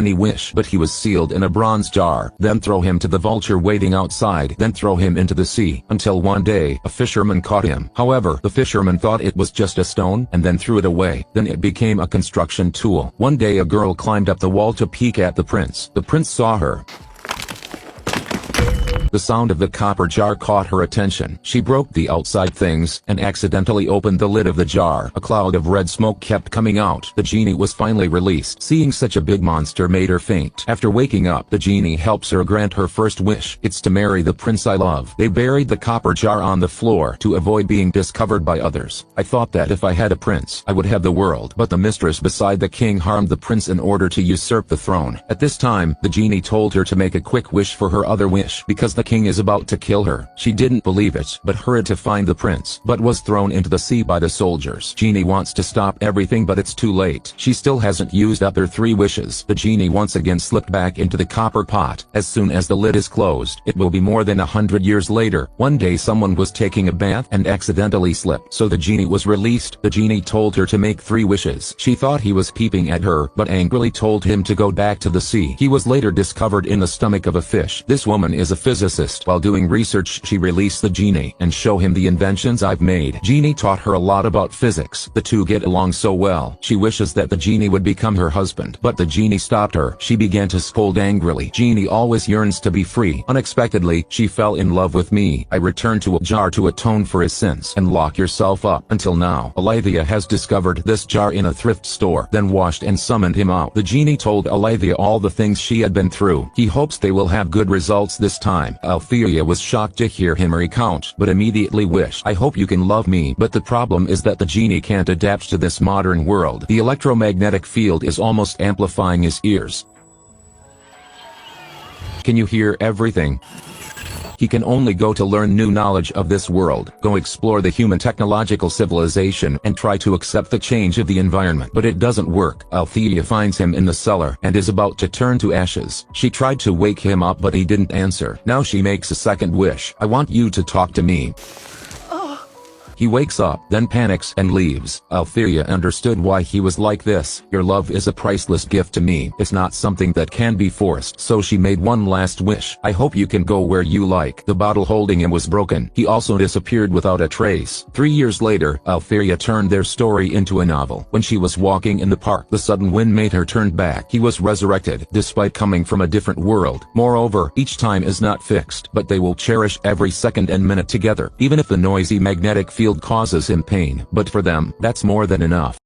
any wish, but he was sealed in a bronze jar. Then throw him to the vulture waiting outside, then throw him into the sea, until one day, a fisherman caught him. However, the fisherman thought it was just a stone, and then threw it away. Then it became a construction tool. One day a girl climbed up the wall to peek at the prince. The prince saw her. The sound of the copper jar caught her attention. She broke the outside things, and accidentally opened the lid of the jar. A cloud of red smoke kept coming out. The genie was finally released. Seeing such a big monster made her faint. After waking up, the genie helps her grant her first wish. It's to marry the prince I love. They buried the copper jar on the floor to avoid being discovered by others. I thought that if I had a prince, I would have the world. But the mistress beside the king harmed the prince in order to usurp the throne. At this time, the genie told her to make a quick wish for her other wish, because the king is about to kill her. She didn't believe it, but hurried to find the prince, but was thrown into the sea by the soldiers. Genie wants to stop everything, but it's too late. She still hasn't used up her 3 wishes. The genie once again slipped back into the copper pot. As soon as the lid is closed, it will be more than 100 years later. One day someone was taking a bath and accidentally slipped, so the genie was released. The genie told her to make 3 wishes. She thought he was peeping at her, but angrily told him to go back to the sea. He was later discovered in the stomach of a fish. This woman is a physicist. While doing research, she released the genie and show him the inventions I've made. Genie taught her a lot about physics. The two get along so well. She wishes that the genie would become her husband, but the genie stopped her. She began to scold angrily. Genie always yearns to be free. Unexpectedly, she fell in love with me. I returned to a jar to atone for his sins. And lock yourself up. Until now, Alethea has discovered this jar in a thrift store, then washed and summoned him out. The genie told Alethea all the things she had been through. He hopes they will have good results this time. Alethea was shocked to hear him recount, but immediately wished, I hope you can love me. But the problem is that the genie can't adapt to this modern world. The electromagnetic field is almost amplifying his ears. Can you hear everything? He can only go to learn new knowledge of this world, go explore the human technological civilization, and try to accept the change of the environment. But it doesn't work. Alethea finds him in the cellar, and is about to turn to ashes. She tried to wake him up, but he didn't answer. Now she makes a second wish. I want you to talk to me. He wakes up, then panics and leaves. Alethea understood why he was like this. Your love is a priceless gift to me. It's not something that can be forced. So she made one last wish. I hope you can go where you like. The bottle holding him was broken. He also disappeared without a trace. 3 years later, Alethea turned their story into a novel. When she was walking in the park, the sudden wind made her turn back. He was resurrected, despite coming from a different world. Moreover, each time is not fixed, but they will cherish every second and minute together, even if the noisy magnetic field causes him pain. But for them, that's more than enough.